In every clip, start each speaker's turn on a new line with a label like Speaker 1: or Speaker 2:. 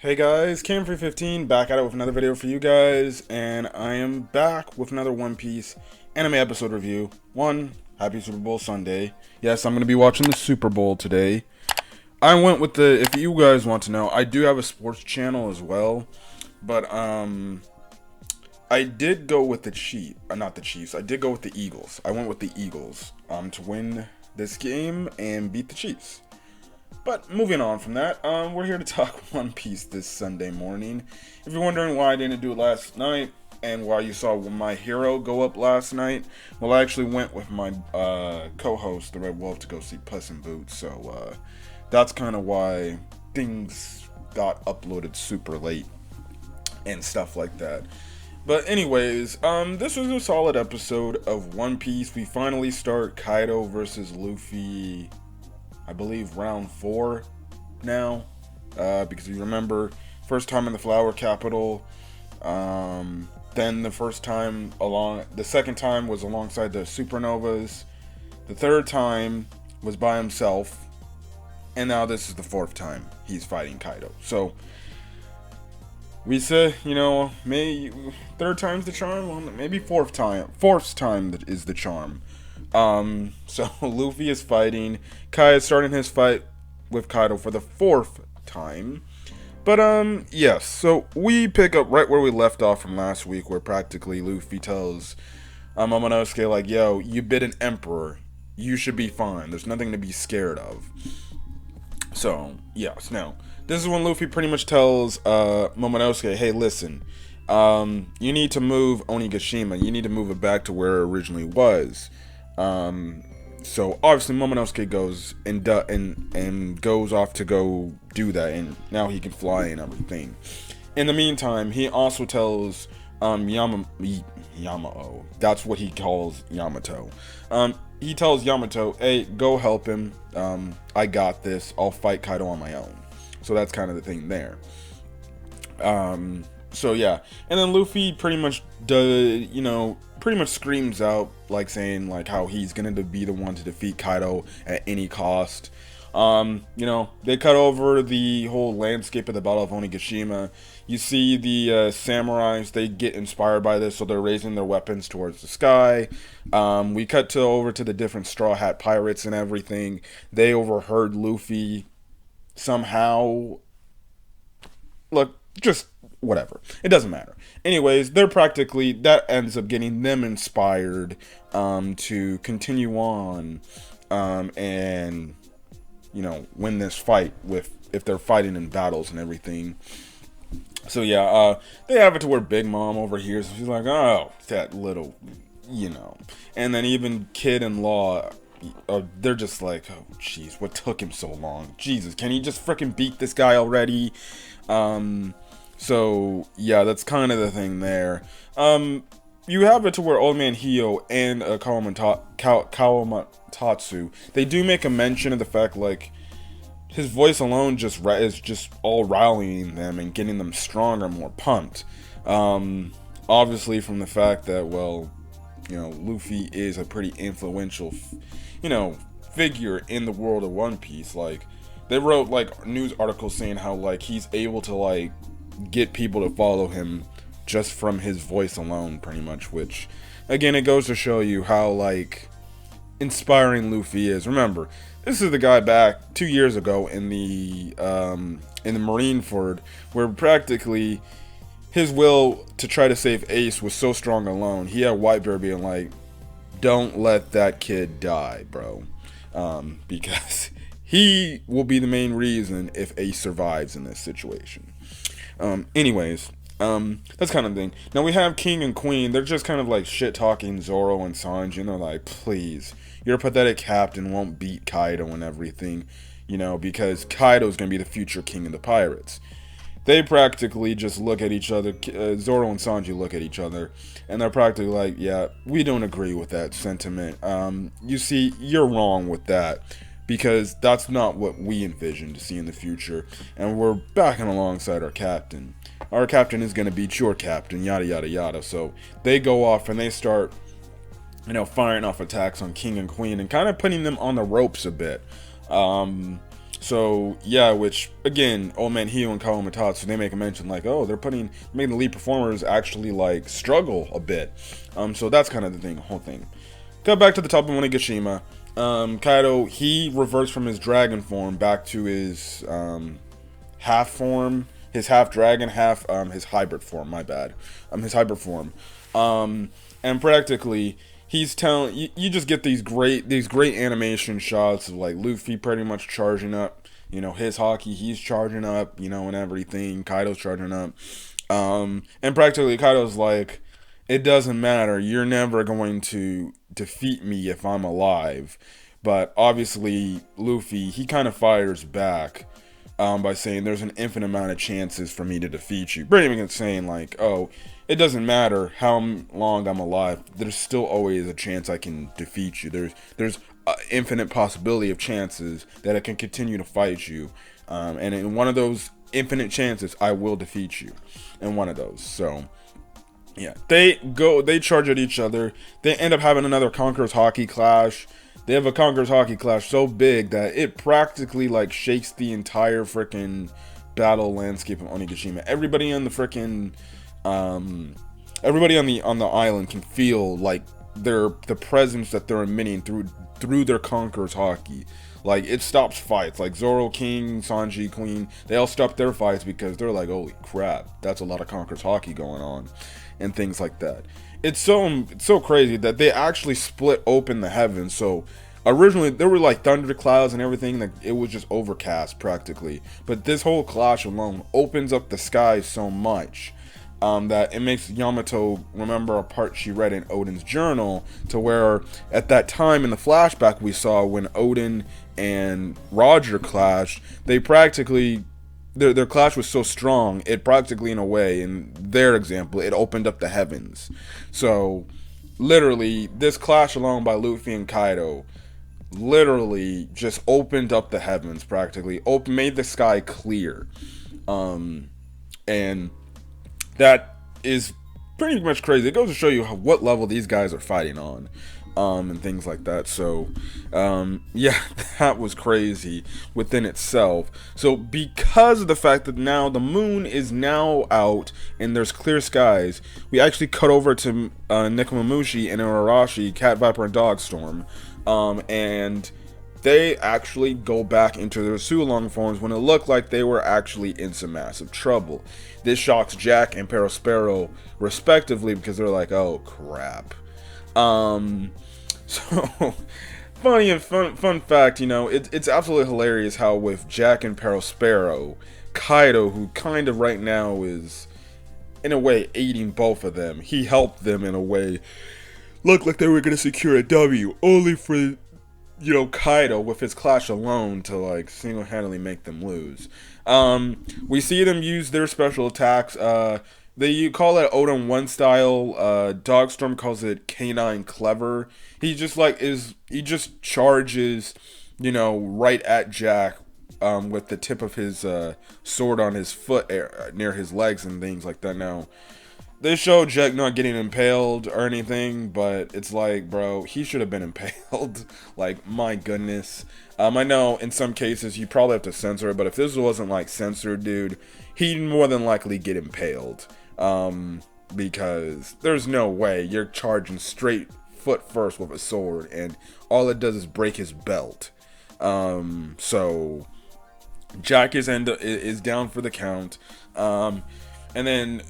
Speaker 1: Hey guys, Cam315 back at it with another video for you guys, and I am back with another One Piece anime episode review. Happy Super Bowl Sunday. Yes, I'm going to be watching the Super Bowl today. I went with the, if you guys want to know, I do have a sports channel as well, but I did go with the Chiefs, not the Chiefs, I did go with the Eagles. I went with the Eagles to win this game and beat the Chiefs. But moving on from that, we're here to talk One Piece this Sunday morning. If you're wondering why I didn't do it last night, and why you saw my hero go up last night, well, I actually went with my co-host, the Red Wolf, to go see Puss in Boots, so that's kind of why things got uploaded super late and stuff like that. But anyways, this was a solid episode of One Piece. We finally start Kaido versus Luffy, I believe round 4 now, because you remember, first time in the Flower Capital, then the second time was alongside the Supernovas, the third time was by himself, and now this is the 4th time he's fighting Kaido. So, we say, maybe third time's the charm, well, maybe fourth time is the charm. So Luffy is fighting. Kai is starting his fight with Kaido for the 4th time. But, yes, so we pick up right where we left off from last week, where practically Luffy tells Momonosuke, like, yo, you bit an emperor. You should be fine. There's nothing to be scared of. So, yes, now, this is when Luffy pretty much tells Momonosuke, hey, listen, you need to move Onigashima. You need to move it back to where it originally was. So obviously Momonosuke goes and goes off to go do that, and now he can fly and everything. In the meantime, he also tells Yamao, that's what he calls Yamato. He tells Yamato, hey, go help him. I got this. I'll fight Kaido on my own. So that's kind of the thing there. So yeah, and then Luffy pretty much screams out, like saying like how he's gonna be the one to defeat Kaido at any cost. They cut over the whole landscape of the Battle of Onigashima. You see the samurais, they get inspired by this, so they're raising their weapons towards the sky. We cut over to the different Straw Hat pirates and everything. They overheard Luffy somehow. Look, just whatever, it doesn't matter. Anyways, that ends up getting them inspired to continue on and win this fight if they're fighting in battles and everything. So yeah, they have it to where Big Mom overhears. She's like, oh, that little, and then even Kid and Law, they're just like, oh jeez, what took him so long? Jesus, can he just freaking beat this guy already? So yeah, that's kind of the thing there. You have it to where Old Man Hio and Kawamatsu, they do make a mention of the fact, like, his voice alone is just all rallying them and getting them stronger, more pumped. Obviously from the fact that, well, Luffy is a pretty influential, figure in the world of One Piece. Like, they wrote, like, news articles saying how, like, he's able to, like, get people to follow him just from his voice alone, pretty much, which, again, it goes to show you how, like, inspiring Luffy is. Remember, this is the guy back 2 years ago in the Marineford, where practically his will to try to save Ace was so strong alone. He had Whitebeard being like, don't let that kid die, bro, because he will be the main reason if Ace survives in this situation. Anyways, that's kind of the thing. Now we have King and Queen. They're just kind of like shit-talking Zoro and Sanji, and they're like, please, your pathetic captain won't beat Kaido and everything, because Kaido's gonna be the future king of the pirates. They practically just look at each other, Zoro and Sanji look at each other, and they're practically like, yeah, we don't agree with that sentiment. You see, you're wrong with that, because that's not what we envision to see in the future, and we're backing alongside our captain. Our captain is going to beat your captain, yada yada yada. So they go off and they start, firing off attacks on King and Queen and kind of putting them on the ropes a bit. So yeah, which again, Old Man Hio and Kawamatsu, they make a mention like, oh, they're making the lead performers actually like struggle a bit. So that's kind of the whole thing. Got back to the top of Onigashima. Kaido, he reverts from his dragon form back to his half form, his half dragon, half his hybrid form. My bad, his hybrid form. And practically, he's telling you just get these great animation shots of like Luffy pretty much charging up. You know, his Haki, he's charging up. You know, and everything. Kaido's charging up. And practically, Kaido's like, it doesn't matter. You're never going to defeat me if I'm alive. But obviously, Luffy, he kind of fires back by saying there's an infinite amount of chances for me to defeat you. Pretty much saying like, oh, it doesn't matter how long I'm alive. There's still always a chance I can defeat you. There's an infinite possibility of chances that I can continue to fight you. And in one of those infinite chances, I will defeat you. In one of those. So yeah, they charge at each other. They end up having another Conqueror's Haki clash. They have a Conqueror's Haki clash so big that it practically like shakes the entire freaking battle landscape of Onigashima. Everybody on the freaking everybody on the island can feel like the presence that they're emitting through their Conqueror's Haki. Like, it stops fights. Like, Zoro King, Sanji Queen, they all stop their fights because they're like, holy crap, that's a lot of Conqueror's Haki going on, and things like that. It's so crazy that they actually split open the heavens. So originally there were like thunder clouds and everything, like it was just overcast practically. But this whole clash alone opens up the sky so much that it makes Yamato remember a part she read in Odin's journal, to where at that time in the flashback we saw when Odin and Roger clashed, they practically, their clash was so strong, it practically, in a way, in their example, it opened up the heavens. So literally, this clash alone by Luffy and Kaido literally just opened up the heavens, practically made the sky clear. And that is pretty much crazy. It goes to show you what level these guys are fighting on, and things like that. So, yeah, that was crazy within itself. So, because of the fact that now the moon is now out and there's clear skies, we actually cut over to Nekomamushi and Urarashi, Cat Viper and Dogstorm, and they actually go back into their Sulong forms when it looked like they were actually in some massive trouble. This shocks Jack and Perospero respectively, because they're like, oh crap. So funny and fun fact, you know, it's absolutely hilarious how with Jack and Perospero, Kaido, who kind of right now is in a way aiding both of them, he helped them in a way look like they were going to secure a W, only for, you know, Kaido with his clash alone to like single-handedly make them lose. We see them use their special attacks. They call it Odin 1 style. Dogstorm calls it Canine Clever. He just charges, you know, right at Jack with the tip of his sword on his foot near his legs and things like that. Now, they show Jack not getting impaled or anything, but it's like, bro, he should have been impaled. Like, my goodness. I know in some cases you probably have to censor it, but if this wasn't like censored, dude, he'd more than likely get impaled. Because there's no way you're charging straight foot first with a sword, and all it does is break his belt. So Jack is down for the count. And then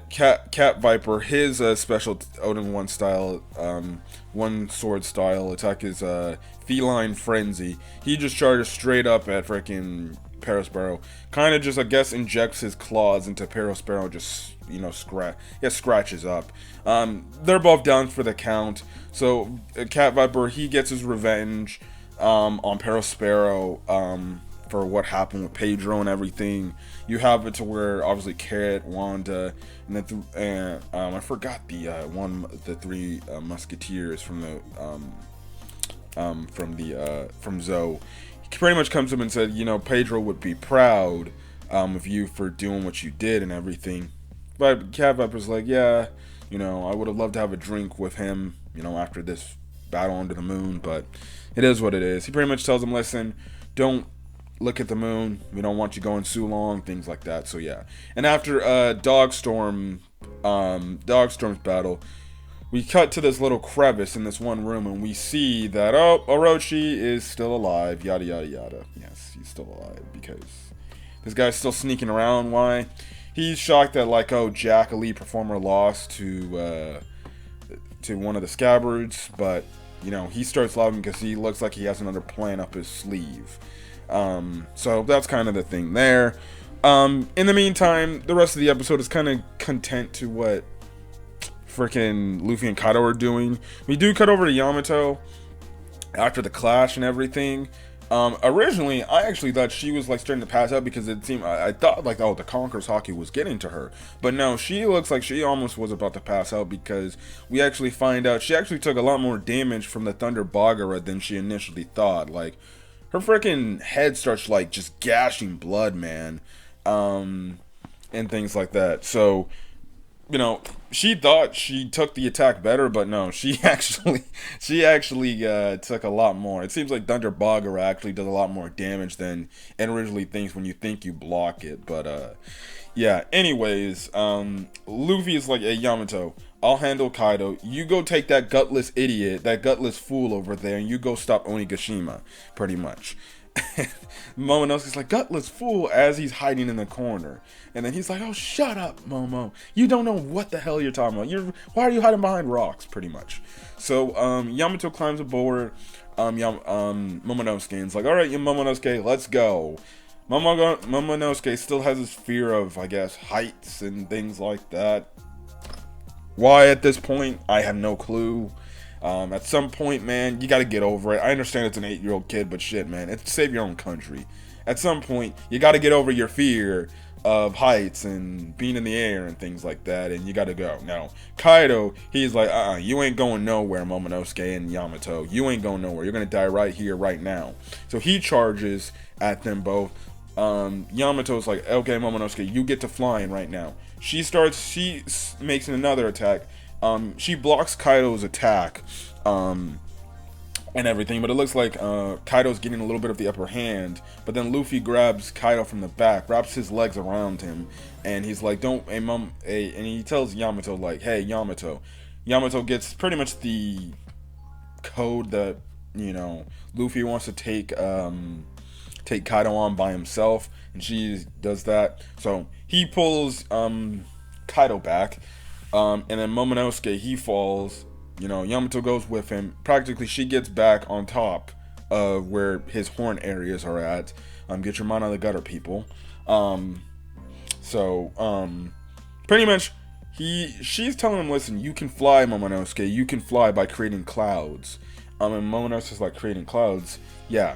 Speaker 1: Cat Viper, his special Odin 1 style, 1 sword style attack is Feline Frenzy. He just charges straight up at freaking Perospero. Kind of just, I guess, injects his claws into Perospero, just, you know, scratches up. They're both down for the count. So Cat Viper, he gets his revenge on Perospero, for what happened with Pedro and everything. You have it to where obviously Carrot, Wanda, and then I forgot the 3 musketeers from Zoe. He pretty much comes up and said, you know, Pedro would be proud of you for doing what you did and everything. But Cat Viper's like, yeah, you know, I would have loved to have a drink with him, you know, after this battle under the moon, but it is what it is. He pretty much tells him, listen, don't look at the moon. We don't want you going too long, things like that. So yeah. And after Dogstorm's battle, we cut to this little crevice in this one room, and we see that, oh, Orochi is still alive, yada yada yada. Yes, he's still alive because this guy's still sneaking around. Why? He's shocked that, like, oh, Jack, a lead performer, lost to one of the scabbards, but you know, he starts laughing because he looks like he has another plan up his sleeve. So that's kind of the thing there. In the meantime, the rest of the episode is kind of content to what freaking Luffy and Kaido are doing. We do cut over to Yamato after the clash and everything. Originally, I actually thought she was like starting to pass out because it seemed, I thought like, oh, the Conqueror's Haki was getting to her. But no, she looks like she almost was about to pass out because we actually find out she actually took a lot more damage from the Thunder Bagara than she initially thought. Like, her freaking head starts like just gashing blood, man. And things like that. So, you know, she thought she took the attack better, but no, she actually took a lot more. It seems like Thunder Bagara actually does a lot more damage than it originally thinks when you think you block it. But yeah. Anyways, Luffy is like, hey, Yamato, I'll handle Kaido. You go take that gutless idiot, that gutless fool over there, and you go stop Onigashima, pretty much. Momonosuke's like, gutless fool, as he's hiding in the corner. And then he's like, oh, shut up, Momo. You don't know what the hell you're talking about. Why are you hiding behind rocks, pretty much. So, Yamato climbs aboard Momonosuke and is like, alright, Momonosuke, let's go. Momonosuke still has his fear of, I guess, heights and things like that. Why at this point, I have no clue. At some point, man, you gotta get over it. I understand it's an 8-year-old kid, but shit, man, it's to save your own country. At some point, you gotta get over your fear of heights and being in the air and things like that, and you gotta go. Now, Kaido, he's like, you ain't going nowhere, Momonosuke and Yamato. You ain't going nowhere. You're gonna die right here, right now. So he charges at them both. Yamato's like, okay, Momonosuke, you get to flying right now. She makes another attack. She blocks Kaido's attack, and everything, but it looks like Kaido's getting a little bit of the upper hand, but then Luffy grabs Kaido from the back, wraps his legs around him, and he's like, and he tells Yamato, like, hey, Yamato gets pretty much the code that, you know, Luffy wants to take Kaido on by himself, and she does that, so he pulls Kaido back, and then Momonosuke, he falls. You know, Yamato goes with him. Practically, she gets back on top of where his horn areas are at. Get your mind on the gutter, people. Pretty much, she's telling him, listen, you can fly, Momonosuke. You can fly by creating clouds. And Momonosuke's like, creating clouds? Yeah,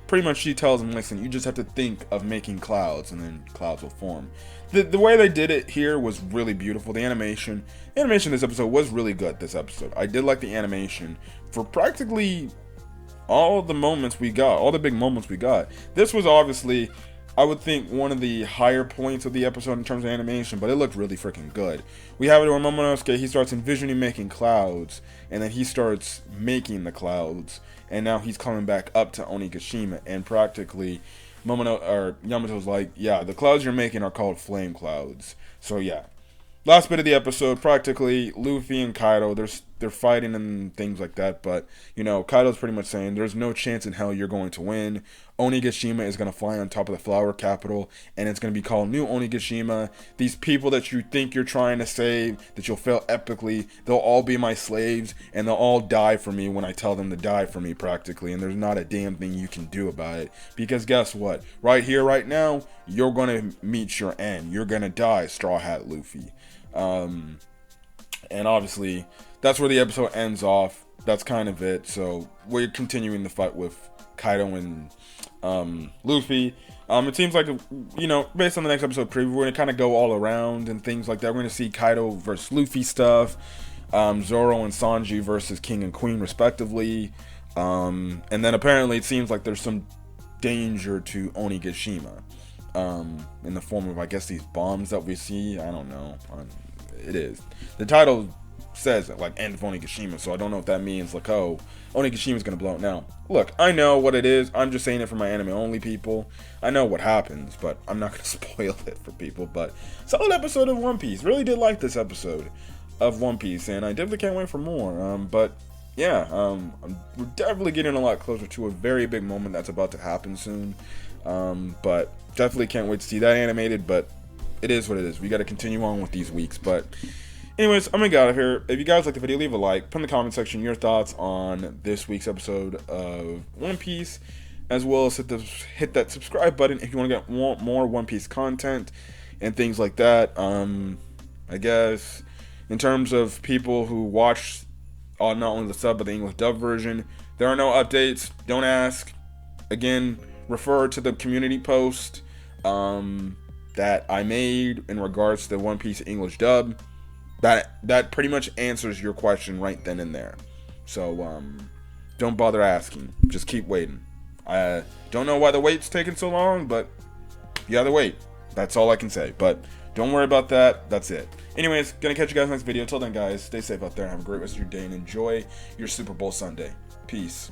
Speaker 1: pretty much she tells him, listen, you just have to think of making clouds, and then clouds will form. The way they did it here was really beautiful. The animation in this episode was really good. This episode, I did like the animation for practically all the moments we got, all the big moments we got. This was obviously, I would think, one of the higher points of the episode in terms of animation, but it looked really freaking good. We have it where Momonosuke, he starts envisioning making clouds, and then he starts making the clouds, and now he's coming back up to Onigashima, and practically Yamato's like, yeah, the clouds you're making are called flame clouds. So yeah, last bit of the episode, practically Luffy and Kaido, they're fighting and things like that, but you know, Kaido's pretty much saying there's no chance in hell you're going to win. Onigashima is going to fly on top of the flower capital, and it's going to be called New Onigashima. These people that you think you're trying to save, that you'll fail epically, they'll all be my slaves, and they'll all die for me when I tell them to die for me, practically, and there's not a damn thing you can do about it, because guess what? Right here, right now, you're going to meet your end. You're going to die, Straw Hat Luffy. And obviously, that's where the episode ends off. That's kind of it. So we're continuing the fight with Kaido and Luffy. It seems like, you know, based on the next episode preview, we're gonna kind of go all around and things like that. We're gonna see Kaido versus Luffy stuff, Zoro and Sanji versus King and Queen respectively, and then apparently it seems like there's some danger to Onigashima, in the form of, I guess, these bombs that we see. I don't know. It is. The title says it, like, end of Onigashima, so I don't know if that means, like, oh, Onigashima's gonna blow it now. Look, I know what it is, I'm just saying it for my anime-only people. I know what happens, but I'm not gonna spoil it for people, but solid episode of One Piece. Really did like this episode of One Piece, and I definitely can't wait for more, but yeah, we're definitely getting a lot closer to a very big moment that's about to happen soon, but definitely can't wait to see that animated, but it is what it is. We got to continue on with these weeks, but anyways, I'm gonna get out of here. If you guys like the video, leave a like, put in the comment section your thoughts on this week's episode of One Piece, as well as hit that subscribe button if you want to get more One Piece content and things like that. I guess in terms of people who watch not only the sub but the English dub version, there are no updates. Don't ask. Again, refer to the community post that I made in regards to the One Piece English dub. That pretty much answers your question right then and there. So don't bother asking. Just keep waiting. I don't know why the wait's taking so long, but you gotta wait. That's all I can say. But don't worry about that. That's it. Anyways, gonna catch you guys next video. Till then, guys, stay safe out there. Have a great rest of your day and enjoy your Super Bowl Sunday. Peace.